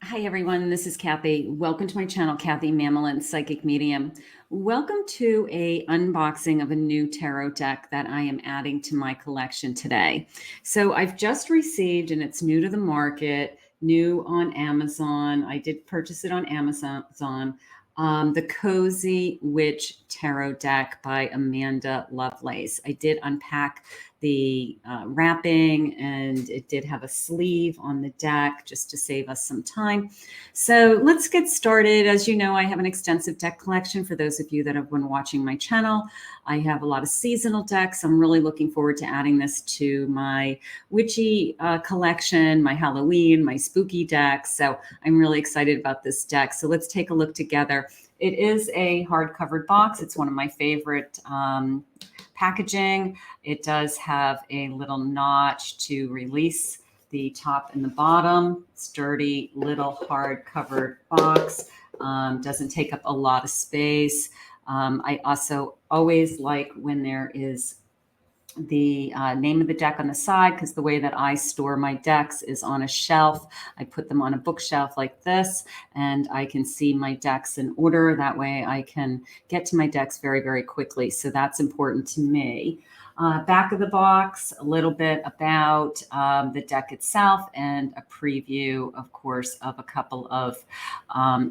Hi everyone, this is Kathy. Welcome to my channel, Kathy Mamolen, Psychic Medium. Welcome to a unboxing of a new tarot deck that I am adding to my collection today. So I've just received, and it's new to the market, new on Amazon. I did purchase it on Amazon. The Cozy Witch Tarot Deck by Amanda Lovelace. I did unpack the wrapping, and it did have a sleeve on the deck just to save us some time. So let's get started. As you know, I have an extensive deck collection. For those of you that have been watching my channel, I have a lot of seasonal decks. I'm really looking forward to adding this to my witchy collection, my Halloween, my spooky decks. So I'm really excited about this deck. So let's take a look together. It is a hard-covered box. It's one of my favorite packaging. It does have a little notch to release the top and the bottom. Sturdy little hard-covered box. Doesn't take up a lot of space. I also always like when there is the name of the deck on the side, because the way that I store my decks is on a shelf. I put them on a bookshelf like this, and I can see my decks in order. That way I can get to my decks very, very quickly. So that's important to me. Back of the box, a little bit about the deck itself, and a preview, of course, of a couple of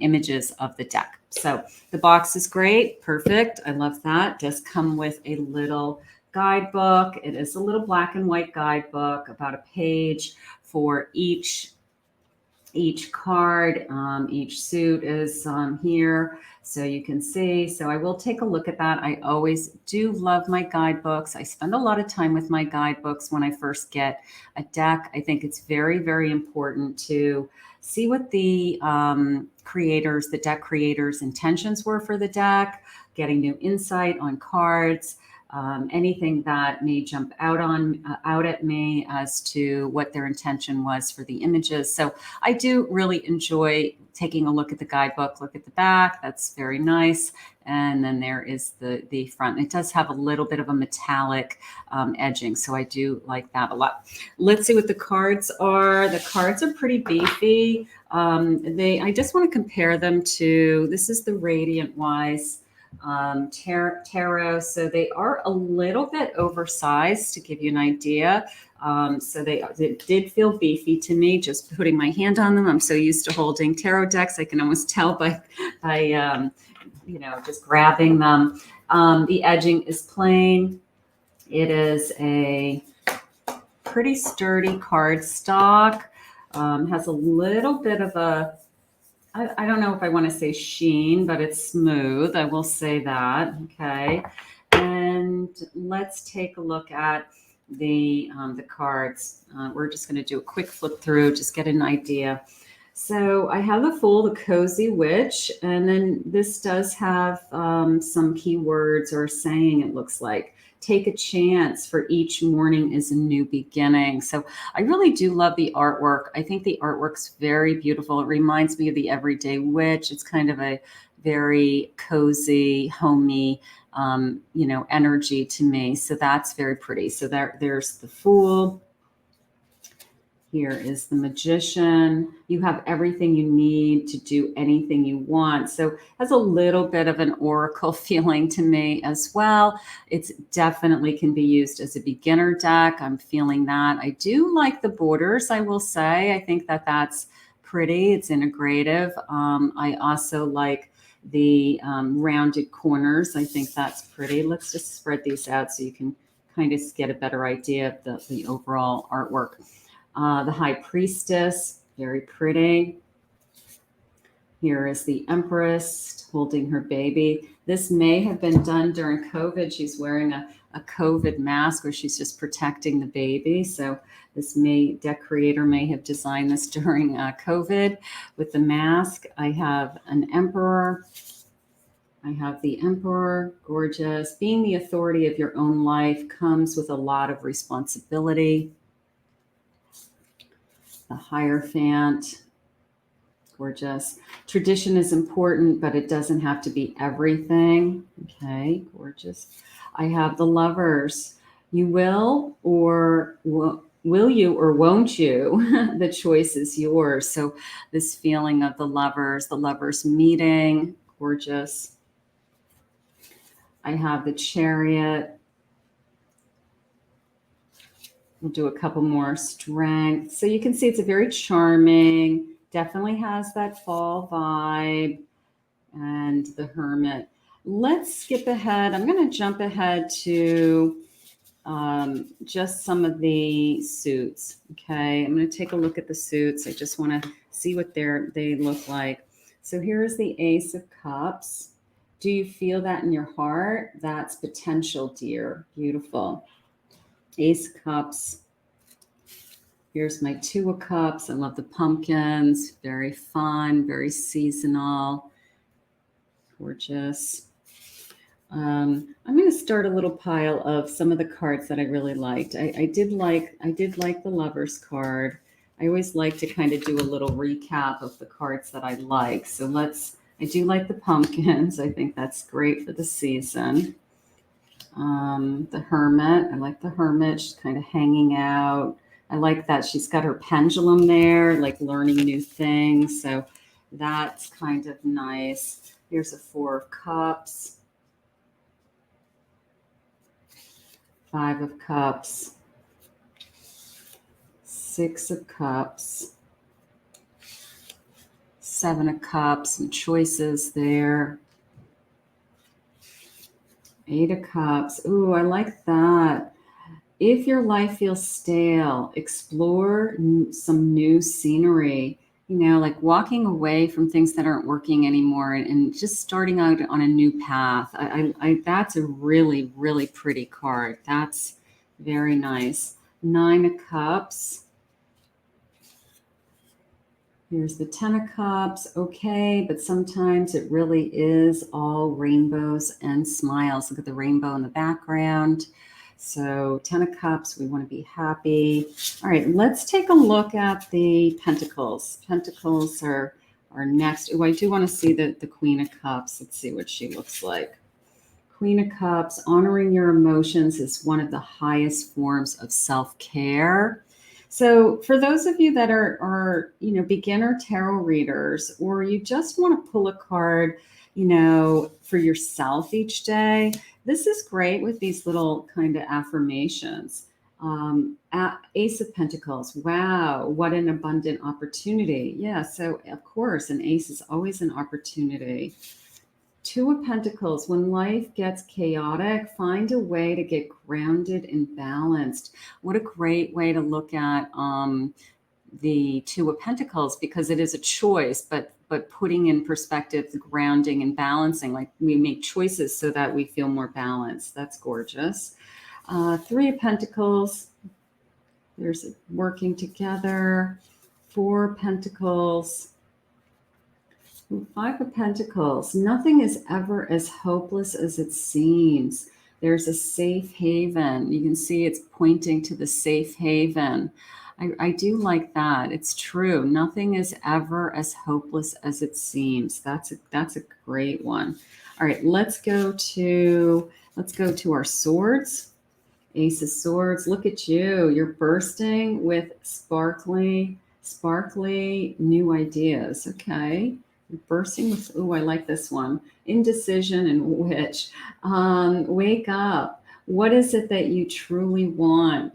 images of the deck. So the box is great, perfect. I love that. It does come with a little guidebook. It is a little black and white guidebook, about a page for each card. Each suit is here, so you can see. So I will take a look at that. I always do love my guidebooks. I spend a lot of time with my guidebooks when I first get a deck. I think it's very, very important to see what the deck creators' intentions were for the deck, getting new insight on cards. Anything that may jump out at me as to what their intention was for the images. So I do really enjoy taking a look at the guidebook, look at the back. That's very nice. And then there is the front. It does have a little bit of a metallic edging, so I do like that a lot. Let's see what the cards are. The cards are pretty beefy. I just want to compare them to, this is the Radiant Wise tarot. So they are a little bit oversized, to give you an idea. So it did feel beefy to me just putting my hand on them. I'm so used to holding tarot decks. I can almost tell by just grabbing them. The edging is plain. It is a pretty sturdy cardstock. Has a little bit of a, I don't know if I want to say sheen, but it's smooth. I will say that. Okay. And let's take a look at the cards. We're just going to do a quick flip through, just get an idea. So I have the Fool, the Cozy Witch, and then this does have some keywords or saying, it looks like. Take a chance, for each morning is a new beginning. So I really do love the artwork. I think the artwork's very beautiful. It reminds me of the Everyday Witch. It's kind of a very cozy, homey, energy to me. So that's very pretty. So there's the Fool. Here is the Magician. You have everything you need to do anything you want. So it has a little bit of an oracle feeling to me as well. It's definitely can be used as a beginner deck. I'm feeling that. I do like the borders, I will say. I think that that's pretty. It's integrative. I also like the rounded corners. I think that's pretty. Let's just spread these out so you can kind of get a better idea of the overall artwork. The High Priestess, very pretty. Here is the Empress holding her baby. This may have been done during COVID. She's wearing a COVID mask where she's just protecting the baby. So this deck creator may have designed this during COVID with the mask. I have an Emperor. I have the Emperor, gorgeous. Being the authority of your own life comes with a lot of responsibility. The Hierophant, gorgeous. Tradition is important, but it doesn't have to be everything. Okay, gorgeous. I have the Lovers. You will or Will you or won't you? The choice is yours. So this feeling of the lovers meeting, gorgeous. I have the Chariot. We'll do a couple more. Strength. So you can see it's a very charming, definitely has that fall vibe. And the Hermit. Let's skip ahead. I'm going to jump ahead to just some of the suits. Okay, I'm going to take a look at the suits. I just want to see what they look like. So here's the Ace of Cups. Do you feel that in your heart? That's potential, dear. Beautiful. Ace of Cups. Here's my Two of Cups. I love the pumpkins. Very fun, very seasonal. Gorgeous. I'm going to start a little pile of some of the cards that I really liked. I did like the Lovers card. I always like to kind of do a little recap of the cards that I like. So I do like the pumpkins. I think that's great for the season. The Hermit. I like the Hermit. She's kind of hanging out. I like that she's got her pendulum there, like learning new things. So that's kind of nice. Here's a Four of Cups. Five of Cups. Six of Cups. Seven of Cups. Some choices there. Eight of Cups. Ooh, I like that. If your life feels stale, explore some new scenery. You know, like walking away from things that aren't working anymore and just starting out on a new path. That's a really, really pretty card. That's very nice. Nine of Cups. Here's the Ten of Cups. Okay, but sometimes it really is all rainbows and smiles. Look at the rainbow in the background. So 10 of Cups, we want to be happy. All right, let's take a look at the Pentacles. Pentacles are next. Oh, I do want to see the Queen of Cups. Let's see what she looks like. Queen of Cups, honoring your emotions is one of the highest forms of self-care. So for those of you that are beginner tarot readers, or you just want to pull a card, for yourself each day, this is great with these little kind of affirmations. Ace of Pentacles. Wow, what an abundant opportunity. Yeah, so of course, an ace is always an opportunity. Two of Pentacles. When life gets chaotic, find a way to get grounded and balanced. What a great way to look at the Two of Pentacles, because it is a choice, but putting in perspective the grounding and balancing, like we make choices so that we feel more balanced. That's gorgeous. Three of Pentacles. There's working together. Four of Pentacles. Five of Pentacles. Nothing is ever as hopeless as it seems. There's a safe haven. You can see it's pointing to the safe haven. I do like that. It's true. Nothing is ever as hopeless as it seems. That's a great one. All right, let's go to our swords. Ace of Swords. Look at you. You're bursting with sparkly new ideas. Okay. You're bursting with, oh, I like this one. Indecision and witch. Wake up. What is it that you truly want?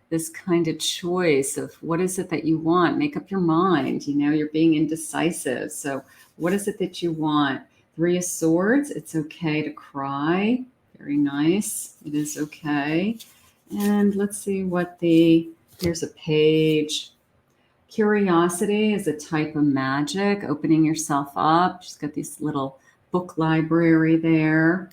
This kind of choice of what is it that you want? Make up your mind. You're being indecisive. So what is it that you want? Three of Swords. It's okay to cry. Very nice. It is okay. And let's see here's a page. Curiosity is a type of magic, opening yourself up. She's got this little book library there.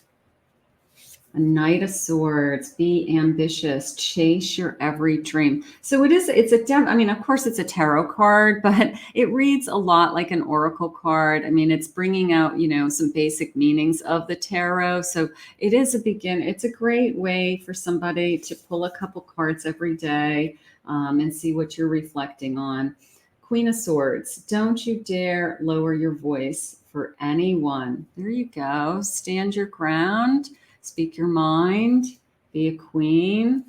A Knight of Swords, be ambitious, chase your every dream. So of course it's a tarot card, but it reads a lot like an oracle card. It's bringing out, some basic meanings of the tarot. So it's a great way for somebody to pull a couple cards every day and see what you're reflecting on. Queen of Swords, don't you dare lower your voice for anyone. There you go. Stand your ground. Speak your mind, be a queen.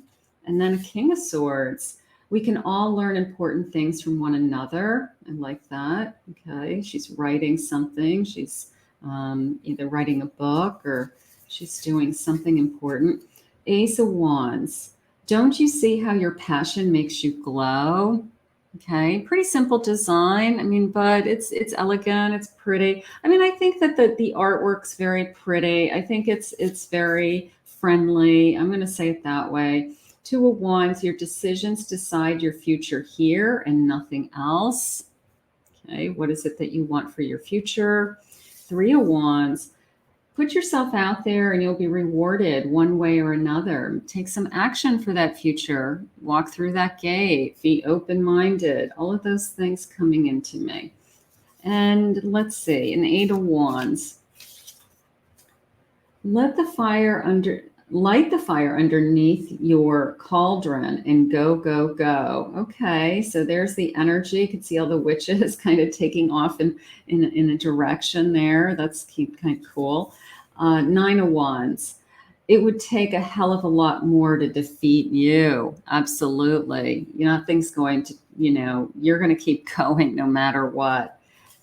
And then a King of Swords. We can all learn important things from one another. I like that. Okay, she's writing something. She's either writing a book or she's doing something important. Ace of Wands. Don't you see how your passion makes you glow? Okay, pretty simple design. I mean, but it's elegant. It's pretty. I mean, I think that the artwork's very pretty. I think it's very friendly. I'm going to say it that way. Two of Wands. Your decisions decide your future here and nothing else. Okay, what is it that you want for your future? Three of Wands. Put yourself out there and you'll be rewarded one way or another. Take some action for that future. Walk through that gate. Be open-minded. All of those things coming into me. And let's see, an Eight of Wands. Light the fire underneath your cauldron and go, go, go. Okay, so there's the energy. You can see all the witches kind of taking off in a direction there. That's kind of cool. Nine of Wands. It would take a hell of a lot more to defeat you. Absolutely. Nothing's going to, you're going to keep going no matter what.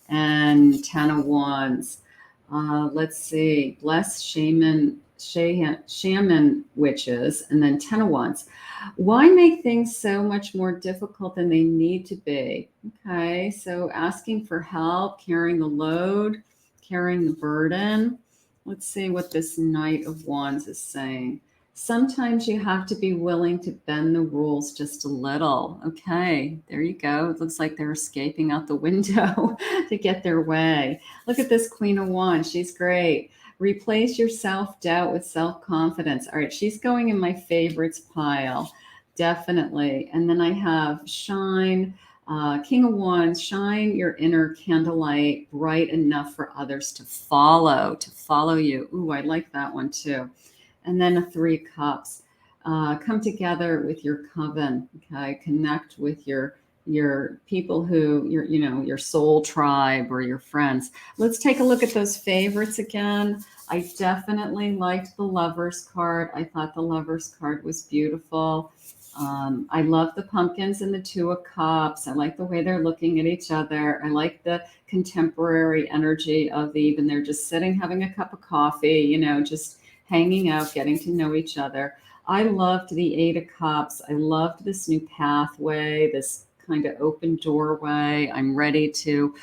And 10 of Wands. Let's see. Bless shaman witches, and then 10 of Wands. Why make things so much more difficult than they need to be? Okay, so asking for help, carrying the load, carrying the burden. Let's see what this Knight of Wands is saying. Sometimes you have to be willing to bend the rules just a little. Okay, there you go. It looks like they're escaping out the window to get their way. Look at this Queen of Wands. She's great. Replace your self-doubt with self-confidence. All right, she's going in my favorites pile, definitely. And then I have Shine, King of Wands, shine your inner candlelight bright enough for others to follow you. Ooh, I like that one too. And then a Three of Cups. Come together with your coven. Okay, connect with your people who your soul tribe or your friends. Let's take a look at those favorites again. I definitely liked the Lovers card. I thought the Lovers card was beautiful. I love the pumpkins and the Two of Cups. I like the way they're looking at each other. I like the contemporary energy of even they're just sitting having a cup of coffee, just hanging out, getting to know each other. I loved the Eight of Cups. I loved this new pathway, this kind of open doorway. I'm ready to,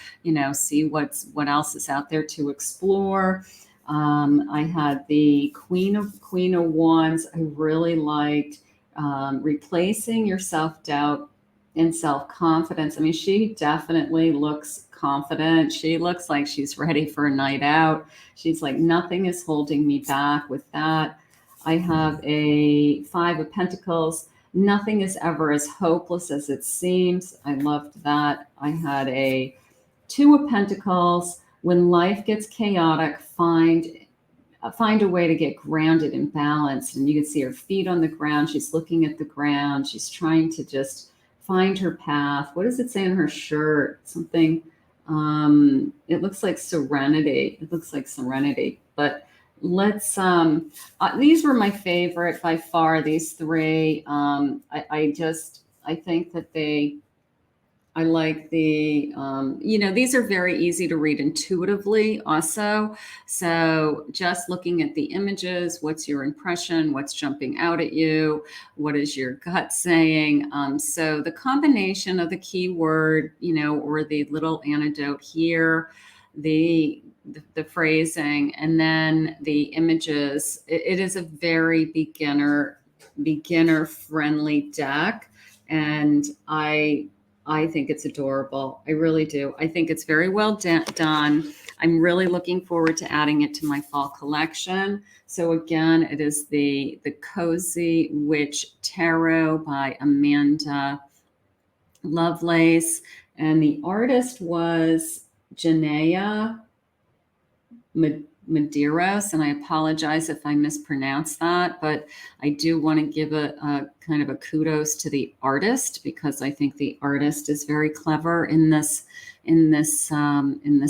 see what else is out there to explore. I had the Queen of Wands. I really liked replacing your self-doubt and self-confidence. I mean, she definitely looks confident. She looks like she's ready for a night out. She's like, nothing is holding me back with that. I have a Five of Pentacles. Nothing is ever as hopeless as it seems. I loved that. I had a Two of Pentacles. When life gets chaotic, find a way to get grounded and balanced. And you can see her feet on the ground. She's looking at the ground. She's trying to just find her path. What does it say on her shirt? Something, it looks like serenity. It looks like serenity. But let's, these were my favorite by far, these three. I think that I like the, these are very easy to read intuitively also. So just looking at the images, what's your impression? What's jumping out at you? What is your gut saying? So the combination of the keyword, or the little anecdote here, the phrasing, and then the images, it is a very beginner friendly deck. And I think it's adorable. I really do. I think it's very well done. I'm really looking forward to adding it to my fall collection. So again, it is the Cozy Witch Tarot by Amanda Lovelace. And the artist was Janaea Medeiros, and I apologize if I mispronounce that, but I do want to give a kind of a kudos to the artist, because I think the artist is very clever in this in this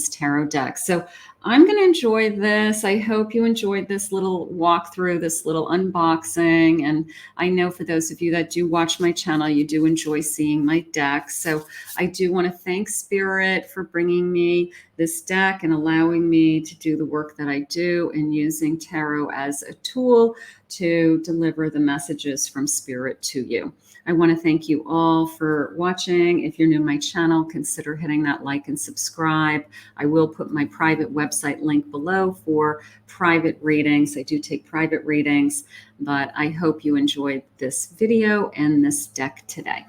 tarot deck. So I'm going to enjoy this. I hope you enjoyed this little walkthrough, this little unboxing. And I know for those of you that do watch my channel, you do enjoy seeing my deck. So I do want to thank Spirit for bringing me this deck and allowing me to do the work that I do and using tarot as a tool to deliver the messages from Spirit to you. I want to thank you all for watching. If you're new to my channel, consider hitting that like and subscribe. I will put my private website link below for private readings. I do take private readings, but I hope you enjoyed this video and this deck today.